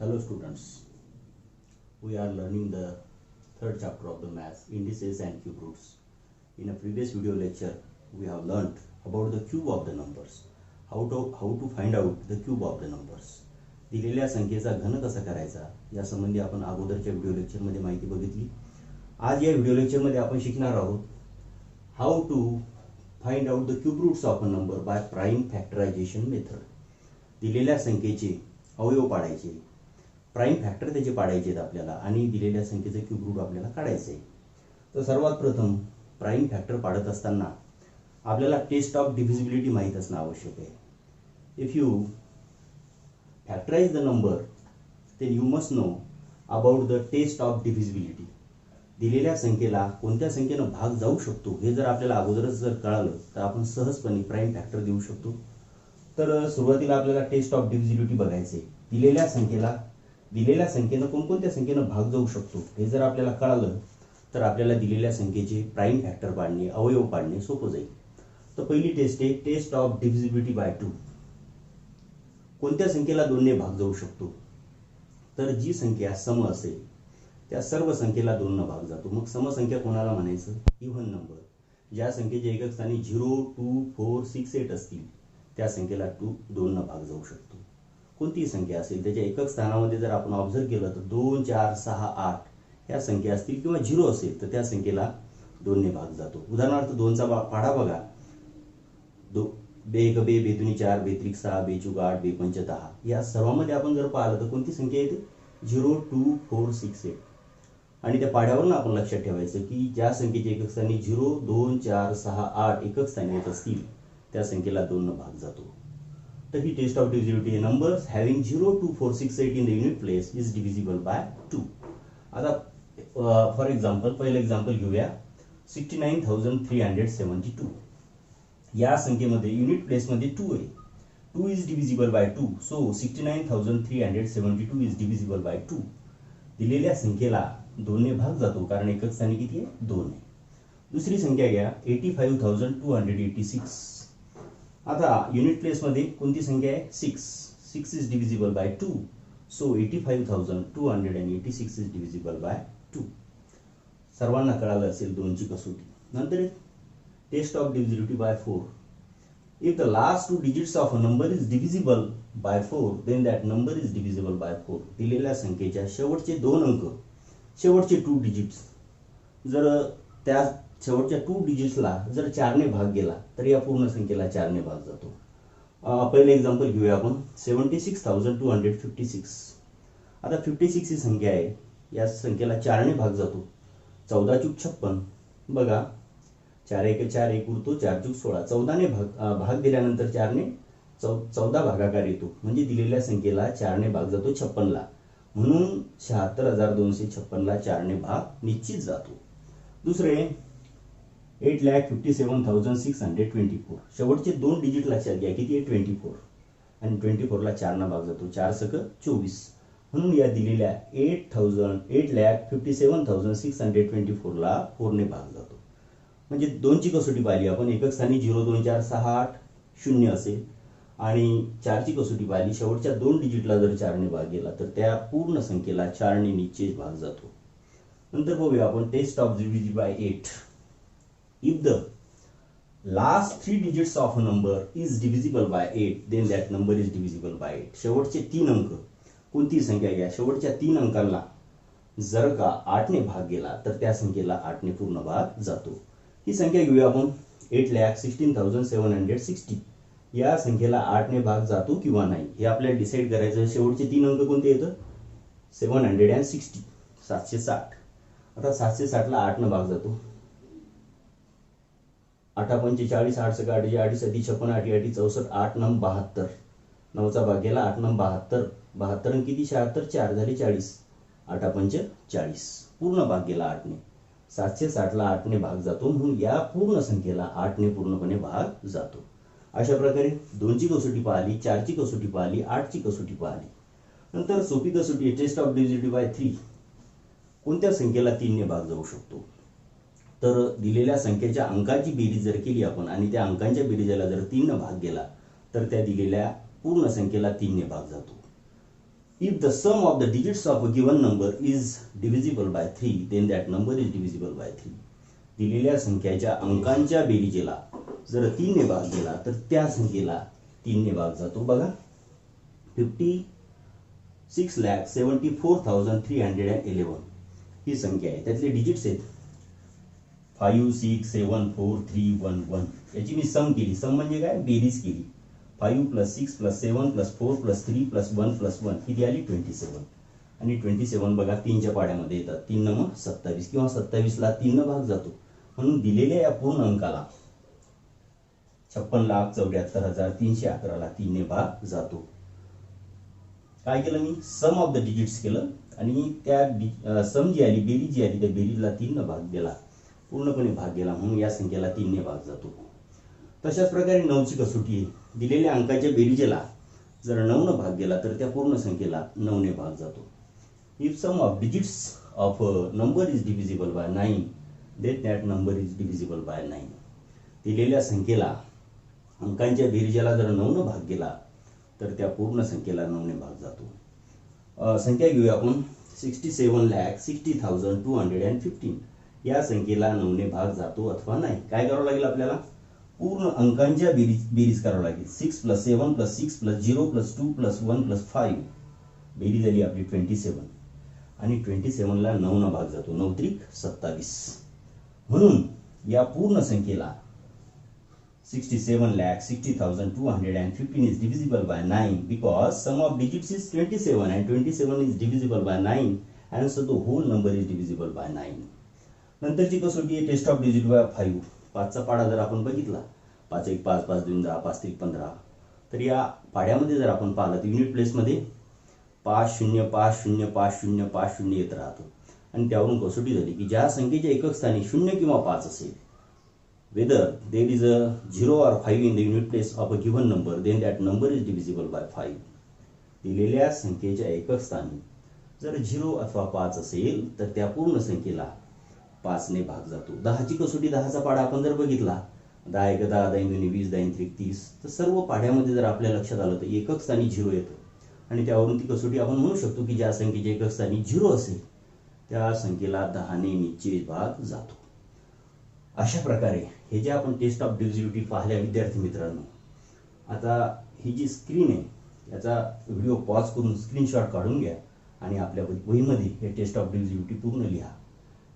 Hello students, we are learning the third chapter of the maths, indices and cube roots. In a previous video lecture, we have learnt about the cube of the numbers, how to find out the cube of the numbers. दिलेल्या संख्येचा घन कसा करायचा या संबंधी आपण अगोदरच्या video लेक्चरमध्ये माहिती बघितली. आज या व्हिडिओ लेक्चरमध्ये आपण शिकणार आहोत how to find out the cube roots of a number by prime factorisation method. दिलेल्या संख्येचे अवयव पाडायचे, प्राइम फॅक्टर त्याचे पाडायचे आहेत आपल्याला आणि दिलेल्या संख्येचे क्यूब रूट आपल्याला काढायचे आहे. तर सर्वात प्रथम प्राइम फॅक्टर पाडत असताना आपल्याला टेस्ट ऑफ डिव्हिजिबिलिटी माहित असणं आवश्यक आहे. If you factorise the number then you must know about the test of divisibility. दिलेल्या संख्येला कोणत्या संख्येनं भाग जाऊ शकतो हे जर आपल्याला अगोदरच जर कळालं तर आपण सहजपणे प्राइम फॅक्टर देऊ शकतो. तर सुरुवातीला आपल्याला टेस्ट ऑफ डिव्हिजिबिलिटी बघायचे. दिलेल्या संख्येनं कोणकोणत्या संख्येनं भाग जाऊ शकतो हे जर आपल्याला कळालं तर आपल्याला दिलेल्या संख्येचे प्राइम फॅक्टर पाडणे, अवयव पाडणे सोपं जाईल. तर पहिली टेस्ट आहे टेस्ट ऑफ डिव्हिजिबिलिटी बाय 2. कोणत्या संख्येला 2 ने भाग जाऊ शकतो? तर जी संख्या सम असेल त्या सर्व संख्येला 2 ने भाग जातो. मग समसंख्या कोणाला म्हणायचं? Even number. ज्या संख्येच्या एकक स्थानी 0, 2, 4, 6, 8 असतील त्या संख्येला 2 ने भाग जाऊ शकतो. कोणती संख्या असेल त्याच्या एकक स्थानामध्ये जर आपण ऑब्झर्व केलं तर 2, 4, 6, 8 या संख्या असतील किंवा 0 असेल तर त्या संख्येला 2 ने भाग जातो. उदाहरणार्थ 2चा पाढा बघा. 2 बे 1 बे 2 4 बे 3 6 बे 4 8 बे 5 10 या सर्वांमध्ये आपण जर पाहिलं तर कोणती संख्या येते? 0, 2, 4, 6, 8. आणि त्या पाढ्यावरून आपण लक्षात ठेवायचं की ज्या संख्येचे एकक स्थानी 0, 2, 4, 6, 8 एकक स्थानी येत असतील त्या संख्येला 2 ने भाग जातो. तर ही test of divisibility. Numbers having 0, 2, 4, 6, 8 in the unit place is divisible by 2. आता फॉर एक्झाम्पल पहिलं एक्झाम्पल घेऊया. 69,372 या संख्येमध्ये युनिट प्लेसमध्ये 2 आहे. 2 is divisible by 2. So 69,372 is divisible by 2. दिलेल्या संख्येला 2 ने भाग जातो कारण एकक स्थानी किती आहे? 2 आहे. दुसरी संख्या घ्या 85,286. आता युनिट प्लेस मध्ये कोणती संख्या आहे? 6. 6 is divisible by 2. So 85,286 is divisible by 2. सर्वांना कळालं असेल 2 ची कसोटी. नंतर test of divisibility by 4. If the last 2 digits of a number is divisible by 4 then that number is divisible by 4. दिलेल्या संख्येच्या शेवटचे 2 अंक, शेवटचे 2 डिजिट्स जर त्या शेवटच्या 2 डिजिट्सला जर 4 ने भाग गेला तर या पूर्ण संख्येला 4 ने भाग जातो. पहिलं एक्झाम्पल घेऊया आपण. 76,256. आता 56 ही संख्या आहे. या संख्येला 4 ने भाग जातो. 14 चूक 56 बघा. 4 1 4 1 उरतो. 4 चूक 16. 14 ने भाग दिल्यानंतर 4 ने 14 भागाकार येतो. म्हणजे दिलेल्या संख्येला 4 ने भाग जातो 56 ला. म्हणून 76,256 ला 4 ने भाग निश्चित जातो. दुसरे 8,57,624. शेवटचे 2 डिजिट लक्षात घ्या. किती आहे? 24. आणि 24 ला 4 ने भाग जातो. 4 सक 24. म्हणून या दिलेल्या 8,57,624 ला 4 ने भाग जातो. म्हणजे 2 ची कसोटी पाहिली आपण. एकक स्थानी 0, 2, 4, 6, 8 0 असेल आणि 4 ची कसोटी पाहिली. शेवटच्या 2 डिजिटला जर 4 ने भाग गेला तर त्या पूर्ण संख्येला 4 ने निश्चित भाग जातो. नंतर बघूया आपण test of divisibility by 8. If the last 3 digits of a number is divisible by 8, then that number is divisible by 8. शेवटचे 3 अंक कोणती संख्या घ्या. शेवटच्या 3 अंकांना जर का 8 ने भाग गेला तर त्या संख्येला 8 ने पूर्ण भाग जातो. ही संख्या घेऊया आपण. 8,16,760. या संख्येला 8 ने भाग जातो किंवा नाही हे आपल्याला डिसाईड करायचं. शेवटचे 3 अंक कोणते येतं? 760. 760. आता 760 ला 8 ने भाग जातो. 8 पंचे 40, 8 सक 8 8 सती 56, 8 8 64, 8 9 72. 9चा भाग गेला. 8 9 72. 72 आणि किती? 76. 4 झाले 40. 8 पंच 40. पूर्ण भाग गेला 8 ने. 760 ला 8 ने भाग जातो. म्हणून या पूर्ण संख्येला 8 ने पूर्णपणे भाग जातो. अशा प्रकारे 2 ची कसोटी पाहिली, 4 ची कसोटी पाहिली, 8 ची कसोटी पाहिली. नंतर सोपी कसोटी टेस्ट ऑफ डिव्हिजिबिलिटी बाय 3. कोणत्या संख्येला 3 ने भाग जाऊ शकतो? तर दिलेल्या संख्येच्या अंकाची बेरीज जर केली आपण आणि त्या अंकांच्या बेरीजला जर 3 ने भाग गेला तर त्या दिलेल्या पूर्ण संख्येला 3 ने भाग जातो. If the sum of the digits of a given number is divisible by 3, then that number is divisible by 3. दिलेल्या संख्याच्या अंकांच्या बेरीजेला जर 3 ने भाग दिला तर त्या संख्येला 3 ने भाग जातो. बघा 56,74,311 ही संख्या आहे. त्यातले डिजिट्स आहेत 5, 6, 7, 4, 3, 1, 1. याची मी सम केली. सम म्हणजे काय? बेरीज केली. 5 + 6 + 7 + 4 + 3 + 1 + 1 किती आली? 27. आणि 27 बघा 3च्या पाड्यामध्ये येतात. 3 मग 27 किंवा 27ला 3 न भाग जातो. म्हणून दिलेल्या या पूर्ण अंकाला 56,74,311ला 3 ने भाग जातो. काय केलं मी? सम ऑफ द डिजिट्स केलं आणि त्या सम जी आली, बेरीज जी आली, त्या बेरीजला 3 न भाग दिला, पूर्णपणे भाग गेला, म्हणून या संख्येला 3 ने भाग जातो. तशाच प्रकारे 9ची कसोटी आहे. दिलेल्या अंकाच्या बेरीजेला जर 9 न भाग गेला तर त्या पूर्ण संख्येला 9 ने भाग जातो. If sum of digits of a number is divisible by 9, then that number is divisible by 9. दिलेल्या संख्येला अंकांच्या बेरीजेला जर 9 न भाग गेला तर त्या पूर्ण संख्येला 9 ने भाग जातो. संख्या घेऊया आपण 67,60,215. या संख्येला 9 ने भाग जातो अथवा नाही. काय करावं लागेल आपल्याला? पूर्ण अंकांच्या बेरीज करावं लागेल. 6 + 7 + 6 + 0 + 2 + 1 + 5 बेरीज झाली आपली 27 आणि 27ला 9 न भाग जातो. 9 त्रिक 27. म्हणून या पूर्ण संख्येला 67,60,215 is divisible by 9 because sum of digits is 27 and 27 is divisible by 9 and so the whole number is divisible by 9. नंतरची कसोटी आहे टेस्ट ऑफ डिजिट बाय 5. 5चा पाडा जर आपण बघितला 5 1 5 5 2 10 5 3 15, तर या पाड्यामध्ये जर आपण पाहिलं तर युनिट प्लेसमध्ये 5 0 5 0 5 0 5 0 येत राहतो. आणि त्यावरून कसोटी झाली की ज्या संख्येच्या एकक स्थानी 0 किंवा 5 असेल, whether there is a 0 or 5 in the unit place of a given number, then that number is divisible by 5. दिलेल्या संख्येच्या एकक स्थानी जर 0 अथवा 5 असेल तर त्या पूर्ण संख्येला 5 ने भाग जातो. 10ची कसोटी 10चा पाडा आपण जर बघितला 10 1 10 10 2 20 10 3 30, तर सर्व पाड्यामध्ये जर आपल्या लक्षात आलं तर एकक स्थानी 0 येतं आणि त्यावरून ती कसोटी आपण म्हणू शकतो की ज्या संख्येच्या एकक स्थानी 0 असेल त्या संख्येला 10 ने निश्चित भाग जातो. अशा प्रकारे हे जे आपण टेस्ट ऑफ डिव्हिजिबिलिटी पाहिल्या विद्यार्थी मित्रांनो, आता ही जी स्क्रीन आहे याचा व्हिडिओ पॉज करून स्क्रीनशॉट काढून घ्या आणि आपल्या वहीमध्ये हे टेस्ट ऑफ डिव्हिजिबिलिटी पूर्ण लिहा.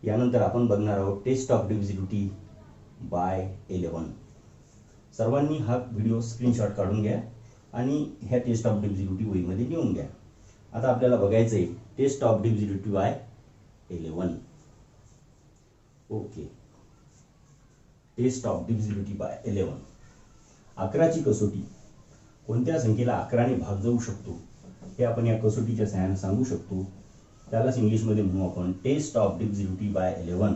यानंतर आपण बघणार आहोत टेस्ट ऑफ डिव्हिजिबिलिटी बाय 11. सर्वांनी हा व्हिडिओ स्क्रीनशॉट काढून घ्या आणि ह्या टेस्ट ऑफ डिव्हिजिबिलिटी वहीमध्ये लिहून घ्या. आता आपल्याला बघायचं आहे test of divisibility by 11. Okay, test of divisibility by 11. 11ची कसोटी. कोणत्या संख्येला 11 ने भाग जाऊ शकतो हे आपण या कसोटीच्या सहाय्याने सांगू शकतो. त्यालाच इंग्लिशमध्ये म्हणू आपण टेस्ट ऑफ डिव्हिजिबिलिटी बाय 11.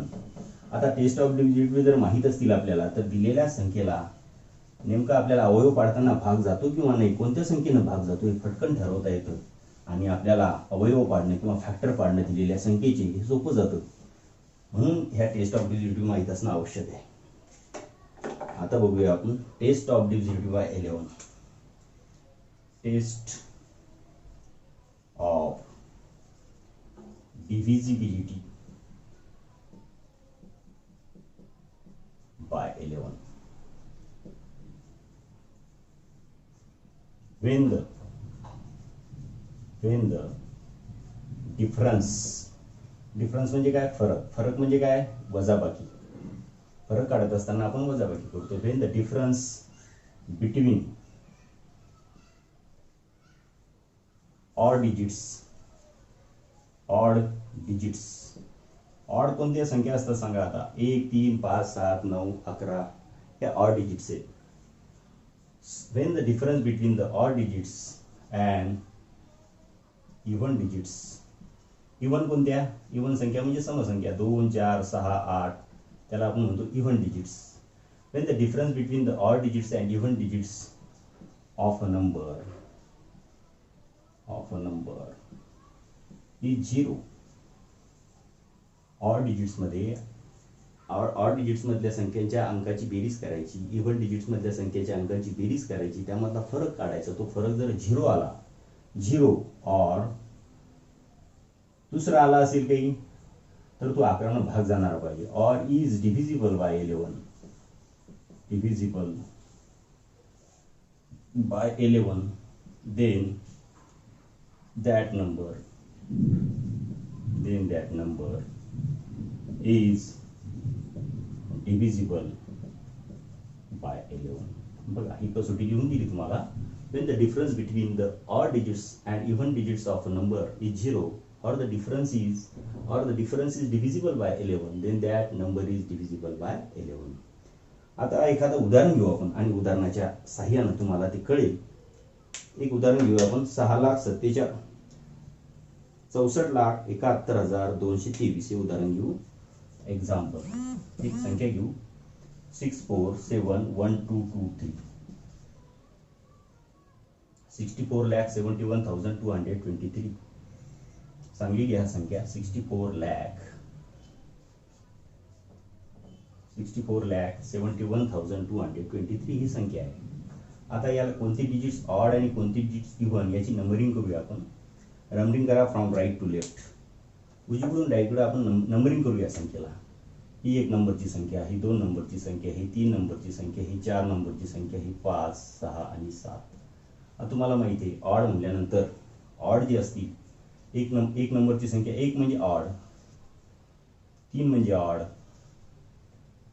आता टेस्ट ऑफ डिव्हिजिबिलिटी जर माहीत असतील आपल्याला तर दिलेल्या संख्येला नेमका आपल्याला अवयव पाडताना भाग जातो किंवा नाही, कोणत्या संख्येनं भाग जातो हे फटकन ठरवता येतं आणि आपल्याला अवयव पाडणं किंवा फॅक्टर पाडणं दिलेल्या संख्येचे हे सोपं जातं. म्हणून ह्या टेस्ट ऑफ डिव्हिजिबिलिटी माहीत असणं आवश्यक आहे. आता बघूया आपण test of divisibility by 11. Test of divisibility by 11. when the difference म्हणजे काय? फरक म्हणजे काय? वजाबाकी. फरक काढत असताना आपण वजाबाकी करतो. when the difference between odd digits odd कोणत्या संख्या असतात सांगा आता? 1 3 5 7 9 11 या ऑड डिजिट्स आहेत. when the difference between the odd digits and even digits, even कोणत्या? इवन संख्या म्हणजे समसंख्या 2 4 6 8 त्याला आपण म्हणतो even digits. when the difference between the odd digits and even digits of a number is 0. Odd digits मधल्या संख्यांच्या अंकाची बेरीज करायची, इव्हन डिजिट्स मधल्या संख्येच्या अंकाची बेरीज करायची, त्यामधला फरक काढायचा. तो फरक जर 0 आला 0 और दुसरा आला असेल काही तर तो 11 ने भाग जाणार पाहिजे. और is divisible bye 11, divisible by 11, then that number is divisible by 11. बघा ही कसोटी लिहून दिली तुम्हाला. when the difference between the odd digits and even digits of a number is 0 or the difference is divisible by 11, then that number is divisible by 11. आता एखादं उदाहरण घेऊ आपण आणि उदाहरणाच्या साहाय्याने तुम्हाला ते कळेल. एक उदाहरण घेऊ आपण. 6,64,71,223 हे उदाहरण घेऊ. एक्झाम्पल, एक संख्या घेऊ 64,7,1223. 64,71,223. चांगली घ्या संख्या. 64,71,223 ही संख्या आहे. आता याला कोणती डिजिट्स ऑड आणि कोणती डिजिट्स इव्हन याची नंबरिंग करूया आपण. नंबरिंग करा फ्रॉम राईट टू लेफ्ट. उजवीकडून डावीकडे आपण नंबरिंग करूया संख्येला. ही 1 नंबरची संख्या, ही 2 नंबरची संख्या, ही 3 नंबरची संख्या, ही 4 नंबरची संख्या, ही 5, 6 आणि 7. आता तुम्हाला माहिती आहे ऑड म्हटल्यानंतर ऑड जी असतील एक नंबरची संख्या 1 म्हणजे ऑड, 3 म्हणजे ऑड,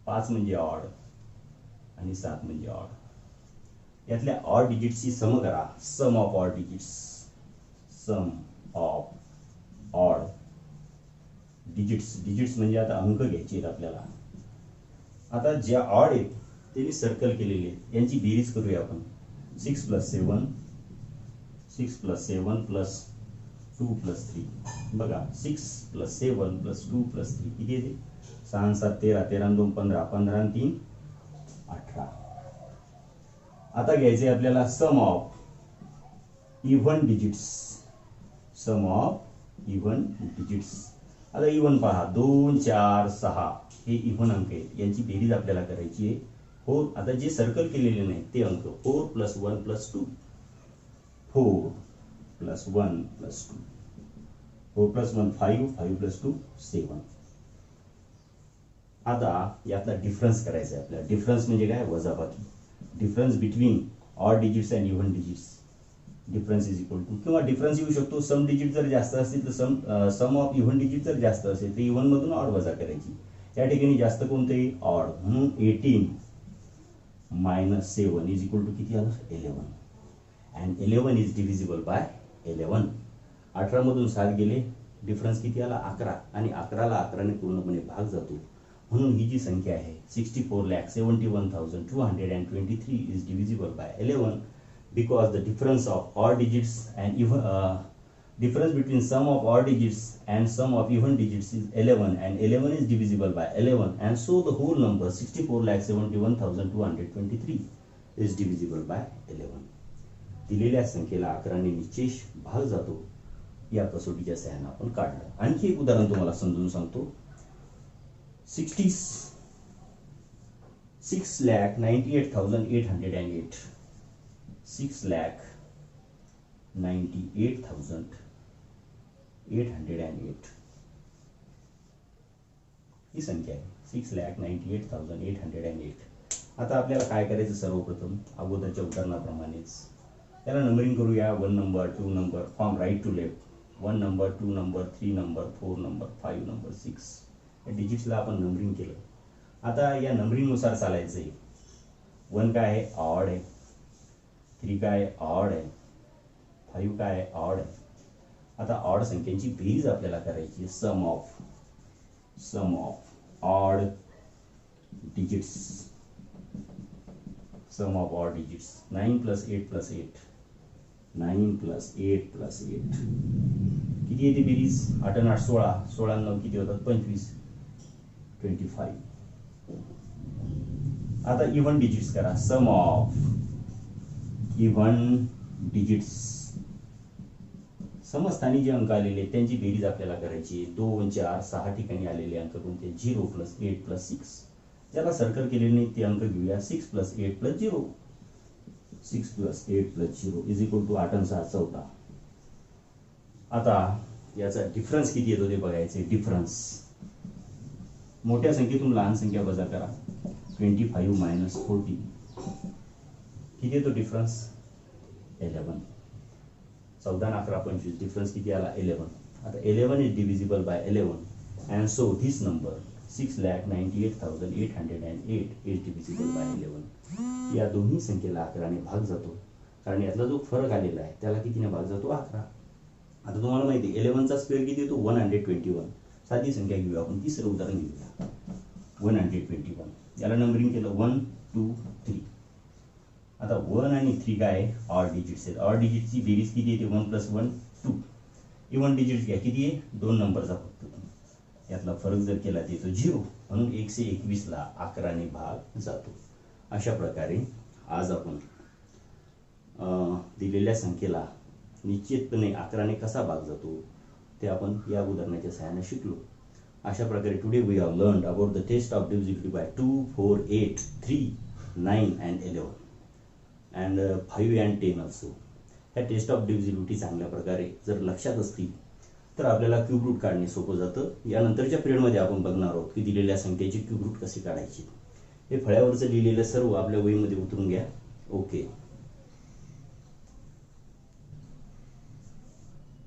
5 म्हणजे ऑड आणि 7 म्हणजे ऑड. यातल्या ऑड डिजिट्सची सम करा. Sum of odd digits, sum of odd digits म्हणजे आता अंक घ्यायचे आहेत आपल्याला. आता ज्या ऑड आहेत ते मी सर्कल केलेले आहेत, यांची बेरीज करूया आपण. 6 + 7 6 + 7 + 2 + 3. बघा 6 + 7 + 2 + 3 किती येते? 6 7 13, 13 2 15, 15 3 18. आता घ्यायचे आपल्याला sum of even digits, sum of even digits. आता इव्हन पहा 2 4 6 हे इव्हन अंक आहेत, यांची बेरीज आपल्याला करायची आहे. 4, आता जे सर्कल केलेले नाही ते अंक 4 + 1 + 2, 4 + 1 + 2, 4 + 1 5, 5 + 2 7. आता यातला डिफरन्स करायचा आहे आपल्याला. डिफरन्स म्हणजे काय? वजाबाकी. Difference between odd digits and even digits. Difference is equal to, किंवा डिफरन्स येऊ शकतो सम डिजिट जर जास्त असतील तर सम ऑफ इव्हन डिजिट जर जास्त असेल तर इव्हन मधून ऑड वजा करायची. या ठिकाणी जास्त कोणते? ऑड. म्हणून 18 - 7 इज इक्वल टू किती आलं? 11. And 11 is divisible bye 11. 18 मधून 7 गेले, डिफरन्स किती आला? 11. आणि 11ला 11ने पूर्णपणे भाग जातो. म्हणून ही जी संख्या आहे 64,71,223 is divisible bye 11 because the difference of odd digits and even difference between sum of odd digits and sum of even digits is 11, and 11 is divisible by 11, and so the whole number 64,71,223 is divisible by 11. दिलेल्या संख्येला 11ने निश्चेष भाग जातो. या कसोटीच्या सहाय्याने आपण काढलं. आणखी एक उदाहरण तुम्हाला समजून सांगतो. 6,98,808. 6,98,808 ही संख्या आहे. 6,98,808. आता आपल्याला काय करायचं? सर्वप्रथम अगोदरच्या उदाहरणाप्रमाणेच त्याला नंबरिंग करूया. 1 number, 2 number, from right to left. 1 number, 2 number, 3 number, 4 number, 5 number, 6 या डिजिट्सला आपण नंबरिंग केलं. आता या नंबरिंगनुसार चालायचं आहे. 1 काय आहे? ऑड आहे. 3 काय आहे? ऑड आहे. 5 काय आहे? ऑड आहे. आता ऑड संख्यांची बेरीज आपल्याला करायची. Sum of odd digits, sum of odd digits. 9 + 8 + 8, 9 + 8 + 8 किती येते बेरीज? 8 आणि 8 16, 16 आणि 9 किती होतात? 25, 25. आता इव्हन डिजिट्स करा. Sum of even digits. समस्थानी जे अंक आलेले त्यांची बेरीज आपल्याला करायची. 2 4 6 ठिकाणी आलेले अंक कोणते? 0 + 8 + 6. ज्याला सर्कल केलेले नाही ते अंक घेऊया. 6 + 8 + 0, 6 + 8 + 0 इज इक्वल टू 8 आणि 6 14. आता याचा डिफरन्स किती येतो ते बघायचे. डिफरन्स मोठ्या संख्येतून लहान संख्या वजा करा. 25 मायनस 40 किती येतो डिफरन्स? 11. 14 11 25 डिफरन्स किती आला? 11. आता 11 is divisible bye 11 and so this number 6,98,808 is divisible bye 11. या दोन्ही संख्येला 11 ने भाग जातो, कारण यातला जो फरक आलेला आहे त्याला कितीने भाग जातो? 11. आता तुम्हाला माहिती आहे 11चा स्क्वेअर किती येतो? 121. साधी संख्या घेऊया आपण. तिसरं उदाहरण घेऊया. 121 याला नंबरिंग केलं 1 2 3. आता 1 आणि 3 काय? ऑड डिजिट्स आहेत. ऑड डिजिटची बेरीज किती येते? 1 + 1 2. इव्हन डिजिट्स घ्या, किती आहे? 2 नंबरचा फक्त. यातला फरक जर केला तर येतो 0. म्हणून 121 ला 11 ने भाग जातो. अशा प्रकारे आज आपण दिलेल्या संख्येला निश्चितपणे 11 ने कसा भाग जातो ते आपण या उदाहरणाच्या सहाय्याने शिकलो. अशा प्रकारे today we have learned about the test of divisibility by 2, 4, 8, 3, 9 and 11 and 5 and 10 also. ह्या टेस्ट ऑफ डिव्हिजिबिलिटी चांगल्या प्रकारे जर लक्षात असतील तर आपल्याला क्यूब रूट काढणे सोपं जातं. यानंतरच्या पिरियडमध्ये आपण बघणार आहोत की दिलेल्या संख्येची क्यूब रूट कशी काढायची. हे फळ्यावरचं लिहिलेलं सर्व आपल्या वहीमध्ये उतरून घ्या. ओके.